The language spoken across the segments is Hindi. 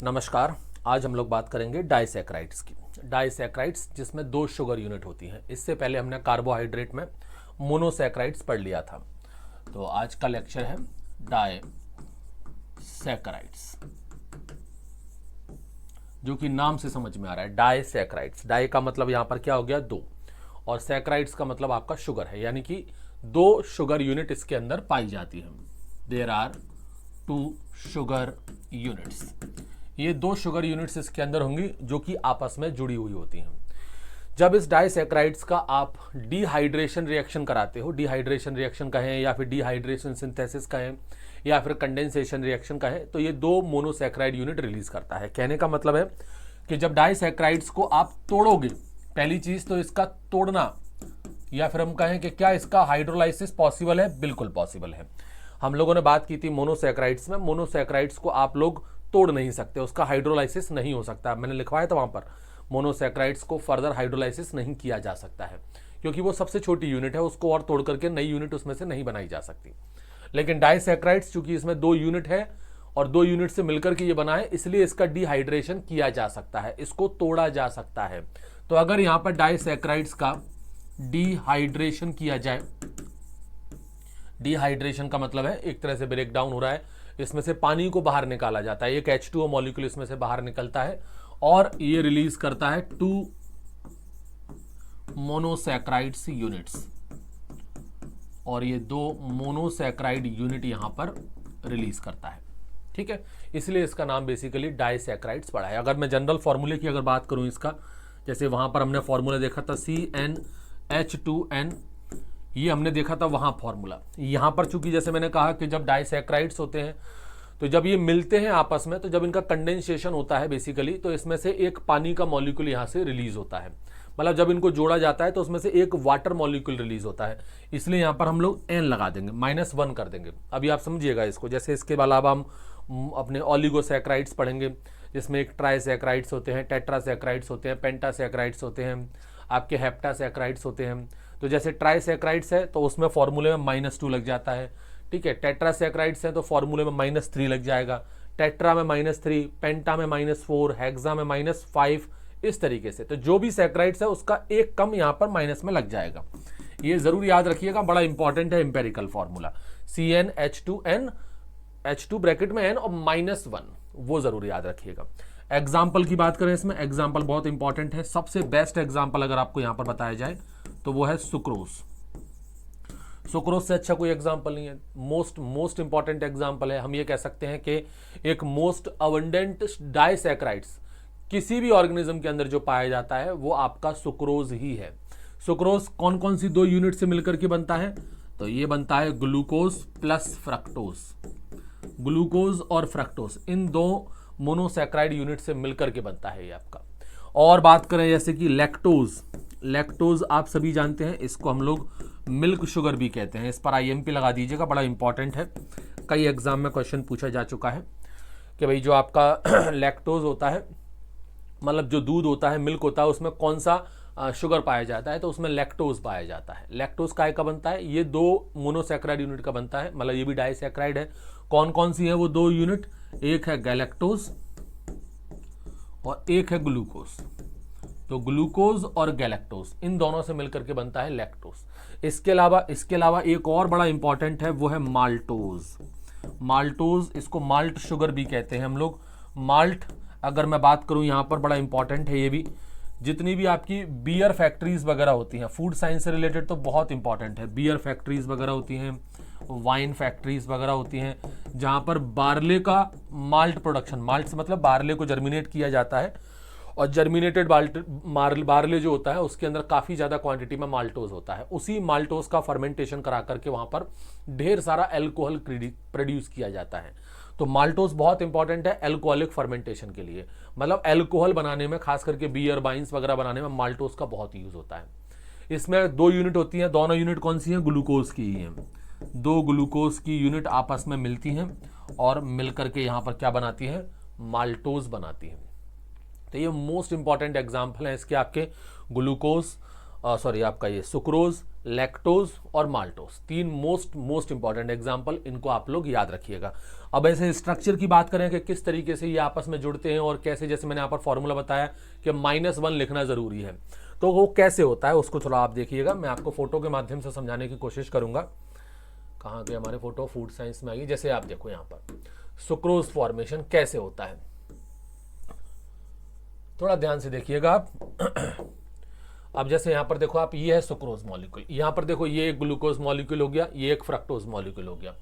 नमस्कार। आज हम लोग बात करेंगे डाइसैक्राइड्स की। डाइसैक्राइड्स जिसमें दो शुगर यूनिट होती हैं। इससे पहले हमने कार्बोहाइड्रेट में मोनोसैक्राइड्स पढ़ लिया था। तो आज का लेक्चर है डाइसैक्राइड्स, जो कि नाम से समझ में आ रहा है डाइसैक्राइड्स। डाई का मतलब यहां पर क्या हो गया, दो, और सैक्राइड्स का मतलब आपका शुगर है, यानी कि दो शुगर यूनिट इसके अंदर पाई जाती है। There are two sugar units. ये दो शुगर यूनिट्स इसके अंदर होंगी जो कि आपस में जुड़ी हुई होती हैं। जब इस डाइसैक्राइड्स का आप डिहाइड्रेशन रिएक्शन कराते हो, डिहाइड्रेशन रिएक्शन कहें या फिर डिहाइड्रेशन सिंथेसिस कहें या फिर कंडेंसेशन रिएक्शन कहें, तो ये दो मोनोसैक्राइड यूनिट रिलीज करता है। कहने का मतलब है कि जब डाइसैक्राइड्स को आप तोड़ोगे, पहली चीज तो इसका तोड़ना, या फिर हम कहें कि क्या इसका हाइड्रोलाइसिस पॉसिबल है? बिल्कुल पॉसिबल है। हम लोगों ने बात की थी मोनोसैक्राइड्स में, मोनोसैक्राइड्स को आप लोग तोड़ नहीं सकते, उसका हाइड्रोलाइसिस नहीं हो सकता। मैंने लिखवाया था वहां पर, मोनोसैक्राइड्स को फर्दर हाइड्रोलाइसिस नहीं किया जा सकता है, क्योंकि वो सबसे छोटी यूनिट है, उसको और तोड़ करके नई यूनिट उसमें से नहीं बनाई जा सकती। लेकिन डाइसैक्राइड्स चूंकि इसमें दो यूनिट है और दो यूनिट से मिलकर के ये बना है, इसलिए इसका डिहाइड्रेशन किया जा सकता है, इसको तोड़ा जा सकता है। तो अगर यहां पर डाइसैक्राइड्स का डिहाइड्रेशन किया जाए, डिहाइड्रेशन का मतलब है एक तरह से ब्रेक डाउन हो रहा है, इसमें से पानी को बाहर निकाला जाता है, एक H2O मॉलिक्यूल इसमें से बाहर निकलता है और ये रिलीज करता है टू मोनोसैक्राइड्स यूनिट्स, और ये दो मोनोसैक्राइड यूनिट यहां पर रिलीज करता है। ठीक है, इसलिए इसका नाम बेसिकली डाइसैक्राइड्स पड़ा है। अगर मैं जनरल फॉर्मूले की अगर बात करूं इसका, जैसे वहां पर हमने फॉर्मूला देखा था CnH2n, ये हमने देखा था वहां फॉर्मूला। यहां पर चूंकि जैसे मैंने कहा कि जब डाइसैक्राइड्स होते हैं तो जब ये मिलते हैं आपस में, तो जब इनका कंडेंसेशन होता है बेसिकली, तो इसमें से एक पानी का मॉलिक्यूल यहां से रिलीज होता है। मतलब जब इनको जोड़ा जाता है तो उसमें से एक वाटर मॉलिक्यूल रिलीज होता है, इसलिए यहां पर हम लोग n लगा देंगे, -1 कर देंगे। अभी आप समझिएगा इसको। जैसे इसके अलावा हम अपने ऑलिगोसैक्राइड्स पढ़ेंगे, जिसमें एक ट्राइसैक्राइड्स होते हैं, टेट्रासैक्राइड्स होते हैं, पेंटासैक्राइड्स होते हैं, आपके हेप्टासैक्राइड्स होते हैं। तो जैसे ट्राइसैक्राइड्स है तो उसमें फॉर्मूले में -2 लग जाता है। ठीक है, टेट्रासैक्राइड्स है तो फॉर्मूले में -3 लग जाएगा, टेट्रा में -3, पेंटा में -4, हेक्सा में -5, इस तरीके से। तो जो भी सैक्राइड्स है उसका एक कम यहाँ पर माइनस में लग जाएगा। ये जरूर याद रखिएगा, बड़ा इंपॉर्टेंट है empirical formula. CnH2n, H2 bracket में n और -1, वो जरूर याद रखिएगा। एग्जाम्पल की बात करें इसमें, एग्जाम्पल बहुत इंपॉर्टेंट है। सबसे बेस्ट एग्जाम्पल अगर आपको यहां पर बताया जाए तो वो है सुक्रोज। सुक्रोज से अच्छा कोई एग्जाम्पल नहीं है, मोस्ट इंपॉर्टेंट एग्जाम्पल है। हम ये कह सकते हैं कि एक मोस्ट अबंडेंट डाइसैक्राइड्स किसी भी ऑर्गेनिज्म के अंदर जो पाया जाता है वो आपका सुक्रोज ही है। सुक्रोज कौन कौन सी दो यूनिट से मिलकर के बनता है? तो ये बनता है ग्लूकोज प्लस फ्रक्टोज। ग्लूकोज और फ्रक्टोज इन दो मोनोसैक्राइड यूनिट से मिलकर के बनता है ये आपका। और बात करें जैसे कि लैक्टोज, लैक्टोज आप सभी जानते हैं, इसको हम लोग मिल्क शुगर भी कहते हैं। इस पर IMP लगा दीजिएगा, बड़ा इंपॉर्टेंट है, कई एग्जाम में क्वेश्चन पूछा जा चुका है कि भाई जो आपका लैक्टोज होता है, मतलब जो दूध होता है, मिल्क होता है, उसमें कौन सा शुगर पाया जाता है? तो उसमें लैक्टोज पाया जाता है। लैक्टोज काय का बनता है? ये दो मोनोसैक्राइड यूनिट का बनता है, मतलब ये भी डाइसैक्राइड है। कौन कौन सी है वो दो यूनिट? एक है गैलेक्टोज और एक है ग्लूकोज। तो ग्लूकोज और गैलेक्टोज इन दोनों से मिलकर के बनता है लैक्टोज। इसके अलावा एक और बड़ा इंपॉर्टेंट है, वो है माल्टोज। माल्टोज, इसको माल्ट शुगर भी कहते हैं हम लोग। माल्ट अगर मैं बात करूं यहां पर, बड़ा इंपॉर्टेंट है ये भी। जितनी भी आपकी बियर फैक्ट्रीज वगैरह होती हैं, फूड साइंस से रिलेटेड तो बहुत इंपॉर्टेंट है। बियर फैक्ट्रीज वगैरह होती हैं, वाइन फैक्ट्रीज वगैरह होती हैं, जहां पर बार्ले का माल्ट प्रोडक्शन, माल्ट से मतलब बार्ले को जर्मिनेट किया जाता है, और जर्मिनेटेड बार्ले जो होता है उसके अंदर काफ़ी ज़्यादा क्वांटिटी में माल्टोज होता है। उसी माल्टोज का फर्मेंटेशन करा करके वहाँ पर ढेर सारा एल्कोहल प्रोड्यूस किया जाता है। तो माल्टोज बहुत इंपॉर्टेंट है एल्कोहलिक फर्मेंटेशन के लिए, मतलब एल्कोहल बनाने में, खास करके बियर वाइन्स वगैरह बनाने में माल्टोज का बहुत यूज होता है। इसमें दो यूनिट होती हैं, दोनों यूनिट कौन सी हैं? ग्लूकोज की ही हैं। दो ग्लूकोज की यूनिट आपस में मिलती हैं और मिलकर के यहाँ पर क्या बनाती हैं? माल्टोज बनाती हैं। तो ये मोस्ट इंपॉर्टेंट एग्जाम्पल है इसके आपके, ग्लूकोज सॉरी आपका ये सुक्रोज, लैक्टोज और माल्टोज, तीन मोस्ट इंपॉर्टेंट एग्जाम्पल, इनको आप लोग याद रखिएगा। अब ऐसे स्ट्रक्चर की बात करें कि किस तरीके से ये आपस में जुड़ते हैं और कैसे, जैसे मैंने यहाँ पर फॉर्मूला बताया कि -1 लिखना जरूरी है, तो वो कैसे होता है उसको थोड़ा आप देखिएगा। मैं आपको फोटो के माध्यम से समझाने की कोशिश करूंगा। कहाँ के हमारे फोटो, फूड साइंस में आएगी। जैसे आप देखो यहाँ पर सुक्रोज फॉर्मेशन कैसे होता है, थोड़ा ध्यान से देखिएगा आप। अब जैसे यहाँ पर देखो आप, ये है सुक्रोज मॉलिक्यूल, यहाँ पर देखो ये एक ग्लूकोज मॉलिक्यूल हो गया, ये एक फ्रक्टोज मॉलिक्यूल हो गया।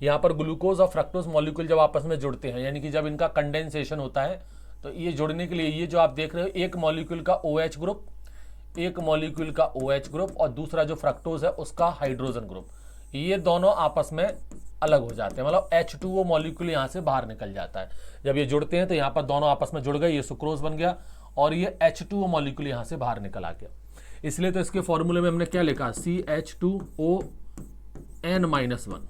यहाँ पर ग्लूकोज और फ्रक्टोज मॉलिक्यूल जब आपस में जुड़ते हैं, यानी कि जब इनका कंडेंसेशन होता है, तो ये जुड़ने के लिए ये जो आप देख रहे हो, एक मॉलिक्यूल का OH ग्रुप, एक मॉलिक्यूल का OH ग्रुप और दूसरा जो फ्रक्टोज है उसका हाइड्रोजन ग्रुप, ये दोनों आपस में अलग हो जाते हैं, मतलब H2O मॉलिक्यूल यहाँ से बाहर निकल जाता है। जब ये जुड़ते हैं तो यहाँ पर दोनों आपस में जुड़ गए, ये सुक्रोज बन गया और ये H2O मॉलिक्यूल यहाँ से बाहर निकल आ गया। इसलिए तो इसके फॉर्मूले में हमने क्या लिखा, CH2ON-1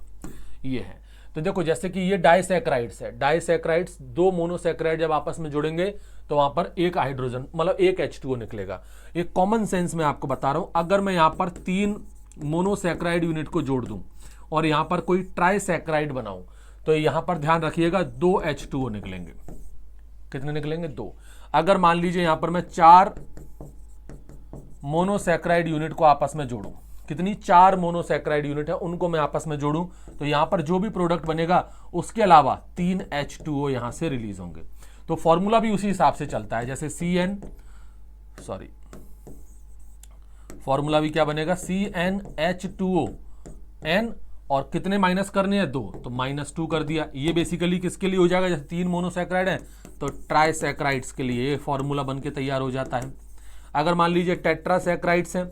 ये है। तो देखो जैसे कि ये डाइसैकराइड्स है, डाइसैकराइड्स, दो मोनोसैकराइड जब आपस में जुड़ेंगे तो वहां पर एक हाइड्रोजन, मतलब एक H2O निकलेगा। एक कॉमन सेंस में आपको बता रहा हूं, अगर मैं यहां पर 3 मोनोसैकराइड यूनिट को जोड़ दूं और यहां पर कोई ट्राइसैकराइड बनाऊं, तो यहां पर ध्यान रखिएगा 2 H2O निकलेंगे। कितने निकलेंगे? 2। अगर मान लीजिए यहां पर मैं 4 मोनोसैकराइड यूनिट को आपस में जोड़ूं, कितनी 4 मोनोसैकराइड यूनिट है उनको मैं आपस में जोड़ूं, तो यहां पर जो भी प्रोडक्ट बनेगा उसके अलावा 3 H2O यहां से रिलीज होंगे। तो फॉर्मूला भी उसी हिसाब से चलता है, जैसे फॉर्मूला भी क्या बनेगा, CnH2O, N और कितने माइनस करने हैं? 2, तो -2 कर दिया। ये बेसिकली किसके लिए हो जाएगा, जैसे 3 मोनोसैकराइड है तो ट्राइसैकराइड्स के लिए ये फॉर्मूला बन के तैयार हो जाता है। अगर मान लीजिए टेट्रासैकराइड्स हैं,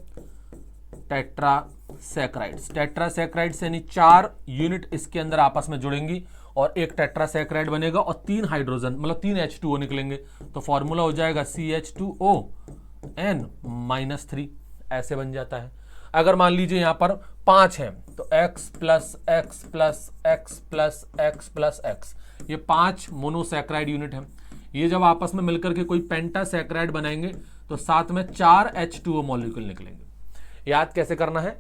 टेट्रासैकराइड्स यानी 4 यूनिट इसके अंदर आपस में जुड़ेंगी और एक टेट्रासैकराइड बनेगा और 3 हाइड्रोजन, मतलब 3 H2O निकलेंगे। तो फॉर्मूला हो जाएगा CH2ON-3, ऐसे बन जाता है। अगर मान लीजिए यहां पर 5 हैं तो X plus X plus X plus X plus X, ये 5 मोनोसैकराइड यूनिट हैं। ये जब आपस में मिलकर के कोई पेंटासैकराइड बनाएंगे तो साथ में 4 H2O मॉलिक्यूल निकलेंगे। याद कैसे करना है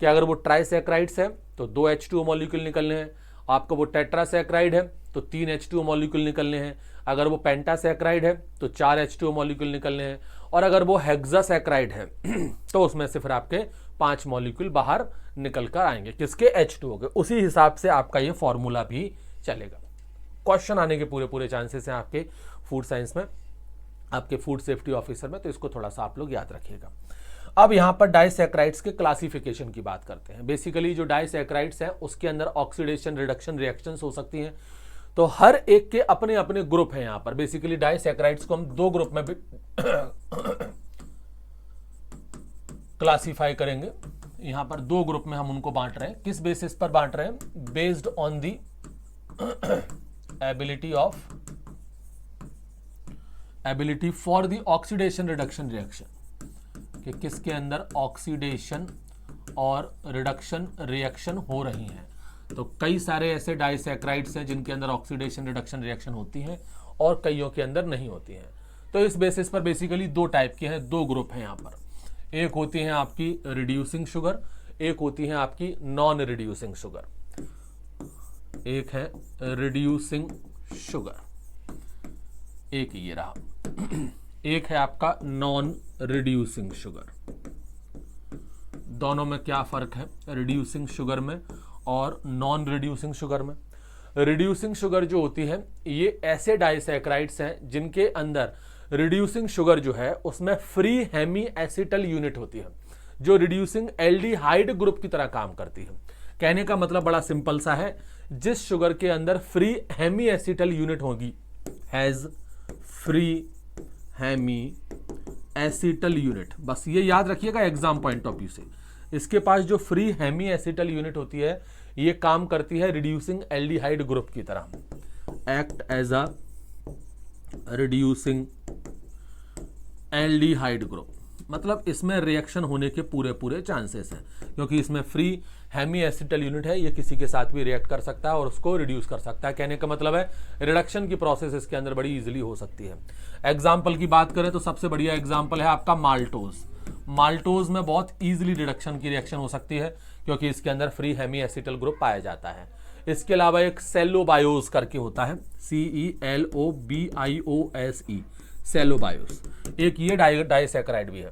कि अगर वो ट्राइसैकराइड्स है तो 2 H2O मॉलिक्यूल निकलने हैं, आपका वो टेट्रासैकराइड है तो 3 H2O मॉलिक्यूल निकलने हैं, अगर वो पेंटासैकराइड है तो 4 H2O मॉलिक्यूल निकलने हैं, और अगर वो हेक्सासैकराइड है तो उसमें से फिर आपके 5 मॉलिक्यूल बाहर निकल कर आएंगे, किसके? H2O के। उसी हिसाब से आपका ये फॉर्मूला भी चलेगा। क्वेश्चन आने के पूरे चांसेस हैं आपके फूड साइंस में, आपके फूड सेफ्टी ऑफिसर में, तो इसको थोड़ा सा आप लोग याद रखिएगा। अब यहां पर डाइसैकराइड्स के क्लासिफिकेशन की बात करते हैं। बेसिकली जो डाइसैकराइड्स हैं उसके अंदर ऑक्सीडेशन रिडक्शन रिएक्शंस हो सकती हैं, तो हर एक के अपने अपने ग्रुप हैं। यहां पर बेसिकली डाइसैकराइड्स को हम 2 ग्रुप में भी क्लासिफाई करेंगे। यहां पर 2 ग्रुप में हम उनको बांट रहे हैं। किस बेसिस पर बांट रहे हैं? Based on the ability for the oxidation reduction reaction, कि किसके अंदर ऑक्सीडेशन और रिडक्शन रिएक्शन हो रही हैं। तो कई सारे ऐसे डाइसैकराइड्स हैं जिनके अंदर ऑक्सीडेशन रिडक्शन रिएक्शन होती हैं और कईयों के अंदर नहीं होती हैं। तो इस बेसिस पर बेसिकली 2 टाइप के हैं, 2 ग्रुप हैं यहाँ पर। एक होती हैं आपकी रिड्यूसिंग शुगर, एक होती है आपकी नॉन रिड्यूसिंग शुगर। एक है रिड्यूसिंग शुगर, एक ये रहा, एक है आपका नॉन रिड्यूसिंग शुगर। दोनों में क्या फर्क है रिड्यूसिंग शुगर में और नॉन रिड्यूसिंग शुगर में? रिड्यूसिंग शुगर जो होती है ये ऐसे डाइसैकराइड्स हैं जिनके अंदर रिड्यूसिंग शुगर जो है उसमें फ्री हेमी एसिटल यूनिट होती है, जो रिड्यूसिंग एल्डिहाइड ग्रुप की तरह काम करती है। कहने का मतलब बड़ा सिंपल सा है, जिस शुगर के अंदर फ्री हेमी एसिटल यूनिट होगी, has free hemiacetal unit, बस ये याद रखिएगा एग्जाम पॉइंट ऑफ व्यू से। इसके पास जो फ्री हेमी एसिटल यूनिट होती है ये काम करती है रिड्यूसिंग एल्डिहाइड ग्रुप की तरह, act as a reducing aldehyde group. मतलब इसमें रिएक्शन होने के पूरे चांसेस हैं, क्योंकि इसमें फ्री हेमी एसिटल यूनिट है, ये किसी के साथ भी रिएक्ट कर सकता है और उसको रिड्यूस कर सकता है। कहने का मतलब है रिडक्शन की प्रोसेस इसके अंदर बड़ी इजीली हो सकती है। एग्जाम्पल की बात करें तो सबसे बढ़िया एग्जाम्पल है आपका माल्टोज। माल्टोज में बहुत इजीली रिडक्शन की रिएक्शन हो सकती है क्योंकि इसके अंदर फ्री हेमी एसिटल ग्रुप पाया जाता है। इसके अलावा एक सेलोबायोस करके होता है, CELOBIOSE, सेलोबायोस, एक ये डाइसैकेराइड भी है।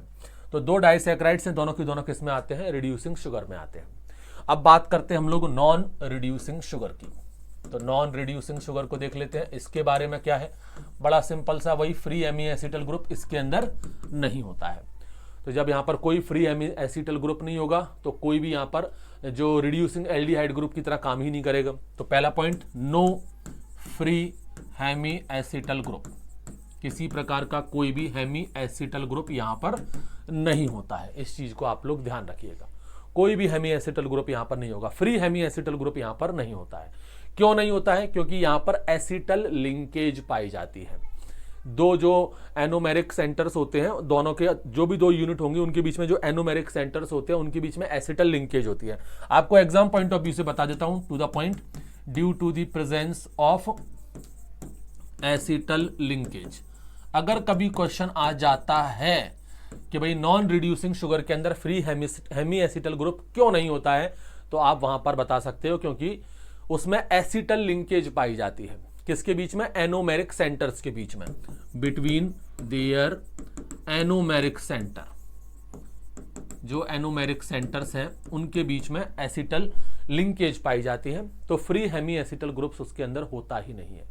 तो दो डाइसैकेराइड्स हैं, दोनों की दोनों किस में आते हैं, रिड्यूसिंग शुगर में आते हैं। अब बात करते हैं हम लोग नॉन रिड्यूसिंग शुगर की। तो नॉन रिड्यूसिंग शुगर को देख लेते हैं। इसके बारे में क्या है, बड़ा सिंपल सा, वही फ्री हेमी एसिटल ग्रुप इसके अंदर नहीं होता है। तो जब यहाँ पर कोई फ्री हेमी एसिटल ग्रुप नहीं होगा तो कोई भी यहाँ पर जो रिड्यूसिंग एल्डिहाइड ग्रुप की तरह काम ही नहीं करेगा। तो पहला point, no free hemiacetal group, किसी प्रकार का कोई भी हेमी एसिटल ग्रुप यहाँ पर नहीं होता है। इस चीज को आप लोग ध्यान रखिएगा, कोई भी हेमी एसिटल ग्रुप यहाँ पर नहीं होगा, फ्री हेमी एसिटल ग्रुप यहाँ पर नहीं होता है। क्यों नहीं होता है, क्योंकि यहाँ पर एसिटल लिंकेज पाई जाती है। दो जो एनोमेरिक सेंटर्स होते हैं, दोनों के जो भी दो यूनिट होंगे उनके बीच में जो एनोमेरिक सेंटर्स होते हैं उनके बीच में एसिटल लिंकेज होती है। आपको एग्जाम पॉइंट ऑफ व्यू से बता देता हूं, to the point, due to the presence of acetal linkage. अगर कभी क्वेश्चन आ जाता है कि भाई नॉन रिड्यूसिंग शुगर के अंदर फ्री हेमी एसिटल ग्रुप क्यों नहीं होता है, तो आप वहां पर बता सकते हो क्योंकि उसमें एसिटल लिंकेज पाई जाती है। किसके बीच में, एनोमेरिक सेंटर्स के बीच में, बिटवीन देयर एनोमेरिक सेंटर, जो एनोमेरिक सेंटर्स हैं उनके बीच में एसिटल लिंकेज पाई जाती है। तो फ्री हेमी एसिटल ग्रुप्स उसके अंदर होता ही नहीं है।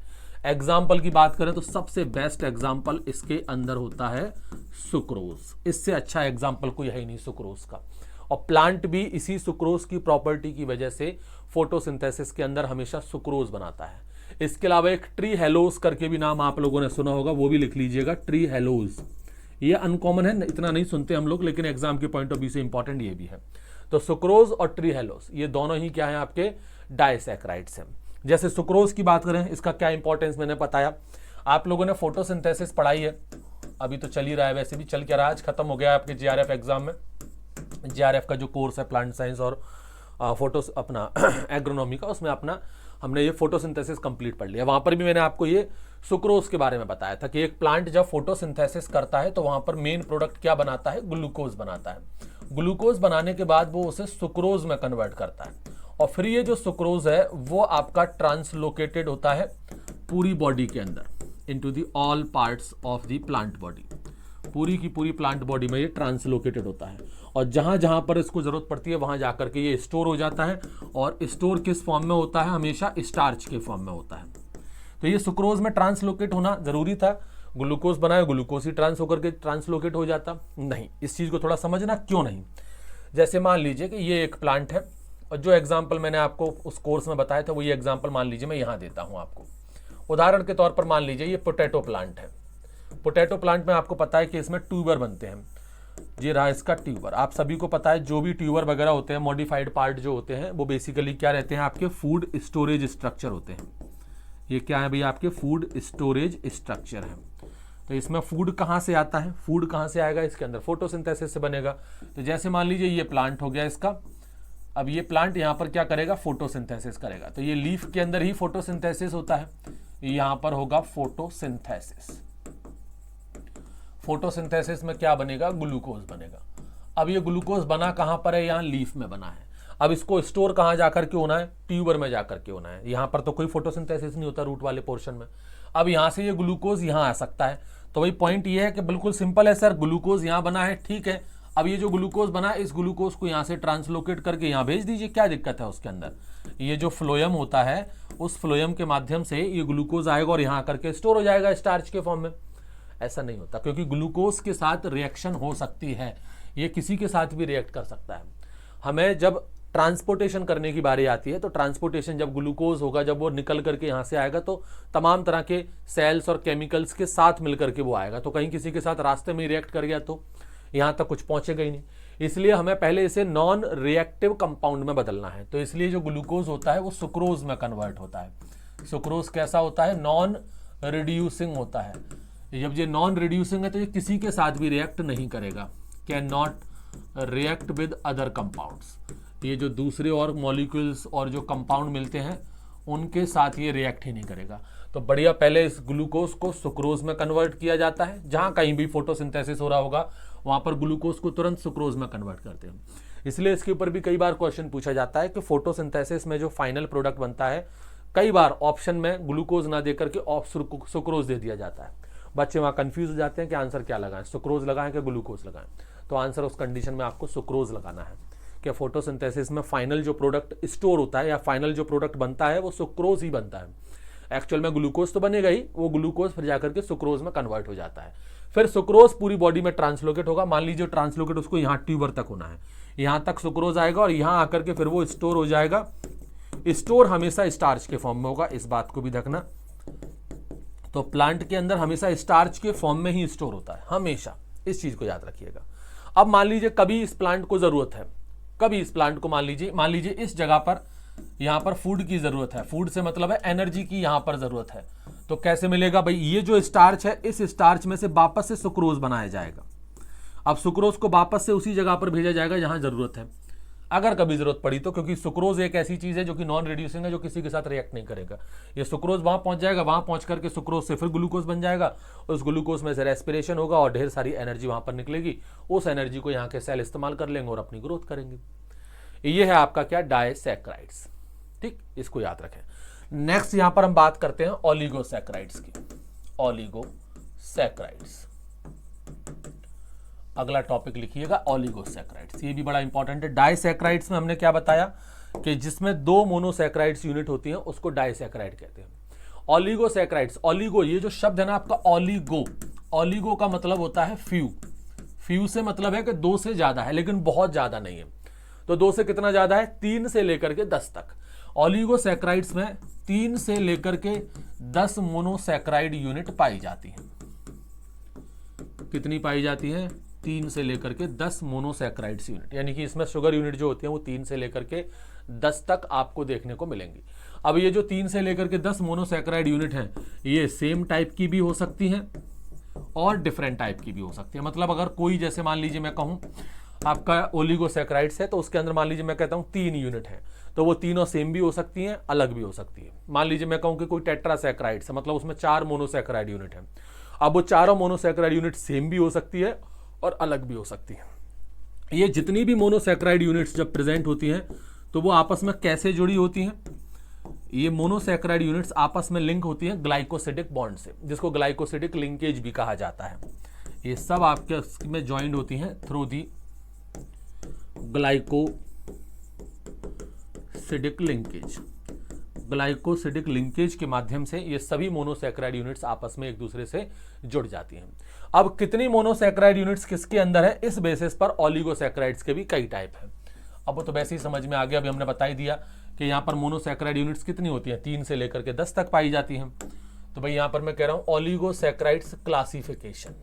एग्जाम्पल की बात करें तो सबसे बेस्ट एग्जाम्पल इसके अंदर होता है सुक्रोज। इससे अच्छा एग्जाम्पल कोई है ही नहीं सुक्रोज का। और प्लांट भी इसी सुक्रोज की प्रॉपर्टी की वजह से फोटोसिंथेसिस के अंदर हमेशा सुक्रोज बनाता है। इसके अलावा एक ट्री हेलोज करके भी नाम आप लोगों ने सुना होगा, वो भी लिख लीजिएगा, ट्री हेलोज। ये अनकॉमन है, इतना नहीं सुनते हम लोग, लेकिन एग्जाम के पॉइंट ऑफ व्यू से इंपॉर्टेंट ये भी है। तो सुक्रोज और ट्री हेलोज ये दोनों ही क्या है, आपके डाइसैकेराइड्स हैं। जैसे सुक्रोज की बात करें, इसका क्या इंपॉर्टेंस मैंने बताया। आप लोगों ने फोटोसिंथेसिस पढ़ाई है, अभी तो चल ही रहा है, वैसे भी चल क्या रहा है, आज खत्म हो गया आपके JRF एग्जाम में। JRF का जो कोर्स है प्लांट साइंस और फोटो अपना एग्रोनॉमी का, उसमें अपना हमने ये फोटोसिंथेसिस कंप्लीट पढ़ लिया। वहां पर भी मैंने आपको ये सुक्रोज के बारे में बताया था कि एक प्लांट जब फोटोसिंथेसिस करता है तो वहां पर मेन प्रोडक्ट क्या बनाता है, ग्लूकोज बनाता है। ग्लूकोज बनाने के बाद वो उसे सुक्रोज में कन्वर्ट करता है और फिर ये जो सुक्रोज है वो आपका ट्रांसलोकेटेड होता है पूरी बॉडी के अंदर, into the all parts of the plant body. पूरी की पूरी प्लांट बॉडी में ये ट्रांसलोकेटेड होता है और जहां जहां पर इसको जरूरत पड़ती है वहां जाकर के ये स्टोर हो जाता है। और स्टोर किस फॉर्म में होता है, हमेशा स्टार्च के फॉर्म में होता है। तो ये सुक्रोज में ट्रांसलोकेट होना जरूरी था, ग्लूकोज बनाए, ग्लूकोज ही ट्रांस होकर के ट्रांसलोकेट हो जाता नहीं। इस चीज को थोड़ा समझना क्यों नहीं। जैसे मान लीजिए कि ये एक प्लांट है और जो एग्जाम्पल मैंने आपको उस कोर्स में बताया था वो ये एग्जाम्पल मान लीजिए मैं यहाँ देता हूँ आपको। उदाहरण के तौर पर मान लीजिए ये पोटैटो प्लांट है। पोटैटो प्लांट में आपको पता है कि इसमें ट्यूबर बनते हैं। ये रहा इसका ट्यूबर। आप सभी को पता है जो भी ट्यूबर वगैरह होते हैं, मॉडिफाइड पार्ट जो होते हैं, वो बेसिकली क्या रहते हैं, आपके फूड स्टोरेज स्ट्रक्चर होते हैं। ये क्या है भैया, आपके फूड स्टोरेज स्ट्रक्चर है। तो इसमें फूड कहाँ से आता है, फूड कहाँ से आएगा, इसके अंदर फोटोसिंथेसिस से बनेगा। तो जैसे मान लीजिए ये प्लांट हो गया इसका, अब ये प्लांट यहाँ पर क्या करेगा, फोटोसिंथेसिस करेगा। तो ये लीफ के अंदर ही फोटोसिंथेसिस होता है, यहाँ पर होगा फोटोसिंथेसिस। फोटोसिंथेसिस में क्या बनेगा, ग्लूकोज बनेगा। अब ये ग्लूकोज बना कहां पर है, यहाँ लीफ में बना है। अब इसको स्टोर कहां जाकर के होना है, ट्यूबर में जाकर के होना है। यहाँ पर तो कोई फोटोसिंथेसिस नहीं होता रूट वाले पोर्शन में। अब यहाँ से ये ग्लूकोज यहाँ आ सकता है। तो वही पॉइंट ये है कि बिल्कुल सिंपल है सर, ग्लूकोज यहाँ बना है, ठीक है। अब ये जो ग्लूकोज बना है, इस ग्लूकोज को यहाँ से ट्रांसलोकेट करके यहाँ भेज दीजिए, क्या दिक्कत है उसके अंदर। ये जो फ्लोएम होता है, उस फ्लोएम के माध्यम से ये ग्लूकोज आएगा और यहाँ करके स्टोर हो जाएगा स्टार्च के फॉर्म में। ऐसा नहीं होता, क्योंकि ग्लूकोज के साथ रिएक्शन हो सकती है, ये किसी के साथ भी रिएक्ट कर सकता है। हमें जब ट्रांसपोर्टेशन करने की बारी आती है तो ट्रांसपोर्टेशन जब ग्लूकोज होगा, जब वो निकल करके यहाँ से आएगा तो तमाम तरह के सेल्स और केमिकल्स के साथ मिलकर के वो आएगा। तो कहीं किसी के साथ रास्ते में रिएक्ट कर गया तो यहाँ तक कुछ पहुंचेगा ही नहीं। इसलिए हमें पहले इसे नॉन रिएक्टिव कंपाउंड में बदलना है। तो इसलिए जो ग्लूकोज होता है वो सुक्रोज में कन्वर्ट होता है। सुक्रोज कैसा होता है, नॉन रिड्यूसिंग होता है। जब ये नॉन रिड्यूसिंग है तो ये किसी के साथ भी रिएक्ट नहीं करेगा, can not react with other compounds. ये जो दूसरे और मॉलिक्यूल्स और जो कंपाउंड मिलते हैं उनके साथ ये रिएक्ट ही नहीं करेगा। तो बढ़िया पहले इस ग्लूकोज को सुक्रोज में कन्वर्ट किया जाता है, जहां कहीं भी फोटोसिंथेसिस हो रहा होगा वहां पर ग्लूकोज को तुरंत सुक्रोज में कन्वर्ट करते हैं। इसलिए इसके ऊपर भी कई बार क्वेश्चन पूछा जाता है कि फोटोसिंथेसिस में जो फाइनल प्रोडक्ट बनता है, कई बार ऑप्शन में ग्लूकोज ना देकर के सुक्रोज दे दिया जाता है। बच्चे वहां कंफ्यूज हो जाते हैं कि आंसर क्या लगाएं, सुक्रोज लगाएं कि ग्लूकोज लगाएं। तो आंसर उस कंडीशन में आपको सुक्रोज लगाना है कि फोटोसिंथेसिस में फाइनल जो प्रोडक्ट स्टोर होता है या फाइनल जो प्रोडक्ट बनता है वो सुक्रोज ही बनता है। एक्चुअल में ग्लूकोज तो बनेगा ही, वो ग्लूकोज फिर जाकर के सुक्रोज में कन्वर्ट हो जाता है। फिर सुक्रोज पूरी बॉडी में ट्रांसलोकेट होगा। मान लीजिए ट्रांसलोकेट उसको यहाँ ट्यूबर तक होना है, यहाँ तक सुक्रोज आएगा और यहाँ आकर के फिर वो स्टोर हो जाएगा। स्टोर हमेशा स्टार्च के फॉर्म में होगा, इस बात को भी देखना। तो प्लांट के अंदर हमेशा स्टार्च के फॉर्म में ही स्टोर होता है, हमेशा, इस चीज को याद रखिएगा। अब मान लीजिए कभी इस प्लांट को जरूरत है, कभी इस प्लांट को मान लीजिए इस जगह पर यहां पर फूड की जरूरत है, फूड से मतलब है एनर्जी की यहां पर जरूरत है। तो कैसे मिलेगा भाई, ये जो स्टार्च है इस स्टार्च में से वापस से सुक्रोज बनाया जाएगा। अब सुक्रोज को वापस से उसी जगह पर भेजा जाएगा जहां जरूरत है, अगर कभी जरूरत पड़ी तो, क्योंकि सुक्रोज एक ऐसी चीज है जो कि नॉन रिड्यूसिंग है, जो किसी के साथ रिएक्ट नहीं करेगा। ये सुक्रोज वहां पहुंच जाएगा, वहां पहुंच करके सुक्रोज से फिर ग्लूकोज बन जाएगा, उस ग्लूकोज में से रेस्पिरेशन होगा और ढेर सारी एनर्जी वहां पर निकलेगी। उस एनर्जी को यहाँ के सेल इस्तेमाल कर लेंगे और अपनी ग्रोथ करेंगे। ये है आपका क्या, डायसैकराइड्स। ठीक, इसको याद रखें। नेक्स्ट यहां पर हम बात करते हैं ओलिगोसैकराइड्स की। ओलिगोसैकराइड्स, अगला टॉपिक लिखिएगा ओलिगोसैकराइड्स। ये भी बड़ा इंपॉर्टेंट है। डायसैकराइड्स में हमने क्या बताया कि जिसमें 2 मोनोसैकराइड्स यूनिट होती हैं उसको डायसैकराइड कहते हैं। ओलिगोसैकराइड्स, ओलिगो, ये जो शब्द है ना आपका ओलिगो, ओलिगो का मतलब होता है फ्यू। फ्यू से मतलब है कि 2 से ज्यादा है, लेकिन बहुत ज्यादा नहीं है। तो 2 से कितना ज्यादा है, 3 से लेकर के 10 तक। ओलिगोसैकराइड्स में 3 से लेकर के 10 मोनोसैकराइड यूनिट पाई जाती हैं। कितनी पाई जाती हैं, 3 से लेकर के 10 मोनोसैकराइड्स यूनिट, यानी कि इसमें शुगर यूनिट जो होती है वो 3 से लेकर के 10 तक आपको देखने को मिलेंगी। अब ये जो 3 से लेकर के 10 मोनोसैकराइड यूनिट हैं, ये सेम टाइप की भी हो सकती हैं और डिफरेंट टाइप की भी हो सकती है। मतलब अगर कोई, जैसे मान लीजिए मैं कहूं आपका ओलिगोसैकराइड्स है, तो उसके अंदर मान लीजिए मैं कहता हूं 3 यूनिट है, तो वो तीनों सेम भी हो सकती हैं, अलग भी हो सकती है। मान लीजिए मैं कहूं कि कोई टेट्रासैकराइड्स है, मतलब उसमें 4 मोनोसैकराइड यूनिट है। अब वो चारों मोनोसैकराइड यूनिट सेम भी हो सकती है और अलग भी हो सकती है। ये जितनी भी मोनोसैकराइड यूनिट्स जब प्रेजेंट होती हैं तो वो आपस में कैसे जुड़ी होती हैं, ये मोनोसैकराइड यूनिट्स आपस में लिंक होती हैं ग्लाइकोसिडिक बॉन्ड से, जिसको ग्लाइकोसिडिक लिंकेज भी कहा जाता है। ये सब आपके में ज्वाइंट होती हैं through the glycosidic linkage. Glycosidic linkage के माध्यम से ये सभी मोनोसैकराइड यूनिट्स आपस में एक दूसरे से जुड़ जाती हैं। अब कितनी मोनोसैकराइड यूनिट्स किसके अंदर है, इस बेसिस पर ओलिगोसैकराइड्स के भी कई टाइप हैं। अब वो तो वैसे ही समझ में आ गया, अभी हमने बता ही दिया कि यहाँ पर मोनोसैकराइड यूनिट्स कितनी होती हैं, 3 से लेकर के 10 तक पाई जाती हैं। तो भाई यहाँ पर मैं कह रहा हूँ ओलिगोसैकराइड्स क्लासिफिकेशन।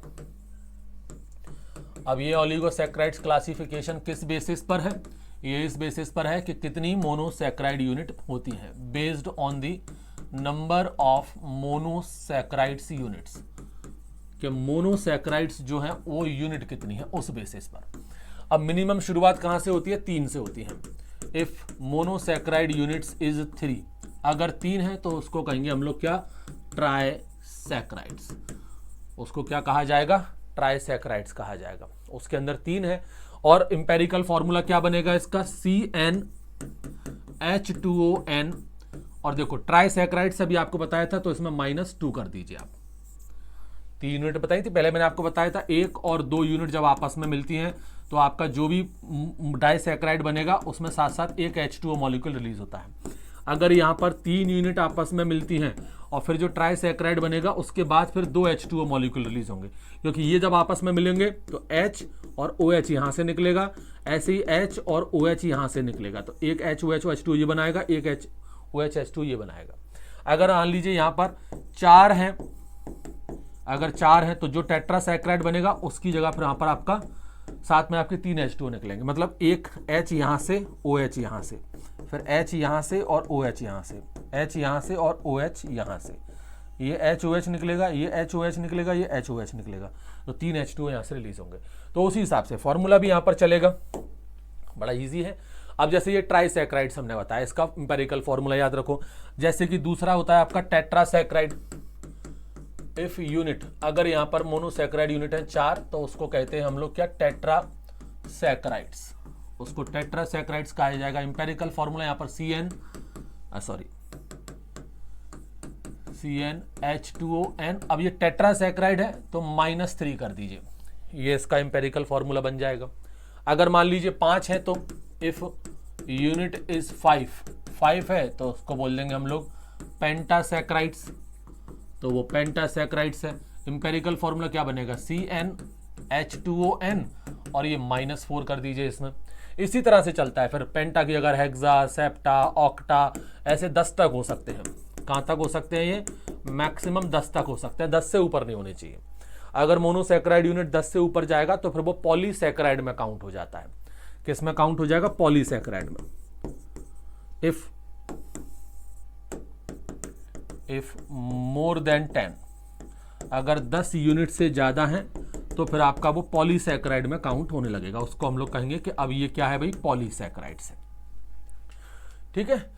अब ये ओलिगोसैकराइड्स क्लासिफिकेशन किस बेसिस पर है, ये इस बेसिस पर है कि कितनी मोनोसैकराइड यूनिट होती हैं, based on the number of monosaccharides units, कि मोनोसैकराइड्स जो हैं वो यूनिट कितनी है उस बेसिस पर। अब मिनिमम शुरुआत कहां से होती है, 3 से होती है। इफ मोनोसैकराइड यूनिट्स इज 3, अगर 3 है तो उसको कहेंगे हम लोग क्या, ट्राइसैकराइड्स। उसको क्या कहा जाएगा, ट्राइसैकराइड्स कहा जाएगा। उसके अंदर 3 है और इंपेरिकल फॉर्मूला क्या बनेगा इसका, CnH2ON। और देखो ट्राइसैकराइड्स अभी आपको बताया था, तो इसमें -2 कर दीजिए आप। 3 यूनिट बताई थी पहले मैंने आपको बताया था, 1 और 2 यूनिट जब आपस में मिलती हैं तो आपका जो भी डाइसैकराइड बनेगा उसमें साथ साथ एक H2O मॉलिक्यूल रिलीज होता है। अगर यहाँ पर 3 यूनिट आपस में मिलती हैं और फिर जो ट्राइसैकराइड बनेगा उसके बाद फिर 2 H2O मॉलिक्यूल रिलीज होंगे, क्योंकि ये जब आपस में मिलेंगे तो H और OH यहाँ से निकलेगा, ऐसे ही H और OH यहाँ से निकलेगा, तो एक HOH H2O ये बनाएगा, एक HOH H2O ये बनाएगा। अगर मान लीजिए यहाँ पर 4 हैं, अगर 4 है तो जो टेट्रासैकराइड बनेगा उसकी जगह फिर यहाँ पर आपका साथ में आपके 3 H2O निकलेंगे, मतलब एक H यहाँ से, OH यहाँ से, फिर H यहाँ से और OH यहाँ से, H यहाँ से और OH यहाँ से, ये HOH निकलेगा, ये HOH निकलेगा, ये HOH निकलेगा, तो 3 H2O यहाँ से रिलीज होंगे। तो उसी हिसाब से फॉर्मूला भी यहाँ पर चलेगा, बड़ा इजी है। अब जैसे ये ट्राइसैकराइड्स हमने बताया, इसका एम्पिरिकल फॉर्मूला याद रखो। जैसे कि दूसरा होता है आपका टेट्रासैकराइड। इफ यूनिट, अगर यहां पर मोनोसैकराइड यूनिट है 4 तो उसको कहते हैं हम लोग क्या, टेट्रासैकराइड्स। उसको टेट्रासैकराइड्स कहा जाएगा। एम्पिरिकल फॉर्मूला यहां पर CnH2ON। अब ये टेट्रासैकराइड है तो -3 कर दीजिए, ये इसका एम्पिरिकल फॉर्मूला बन जाएगा। अगर मान लीजिए 5 है तो इफ यूनिट इज 5 है तो उसको बोल देंगे हम लोग पेंटासैकराइड्स, तो वो पेंटासैकराइड्स है। एम्पिरिकल फॉर्मूला क्या बनेगा, CnH2ON और ये -4 कर दीजिए इसमें। इसी तरह से चलता है फिर पेंटा की अगर हेक्सा, सेप्टा, ऑक्टा, ऐसे 10 तक हो सकते हैं। कहाँ तक हो सकते हैं ये, मैक्सिमम 10 तक हो सकते हैं, 10 से ऊपर नहीं होने चाहिए। अगर मोनोसैकराइड यूनिट 10 से ऊपर जाएगा तो फिर वो पॉलीसैकराइड में काउंट हो जाता है। किस में काउंट हो जाएगा, पॉलीसैकराइड में। इफ मोर देन 10, अगर 10 यूनिट से ज्यादा है तो फिर आपका वो पॉलीसैकराइड में काउंट होने लगेगा। उसको हम लोग कहेंगे कि अब ये क्या है भाई, पॉलीसैकराइड्स है। ठीक है।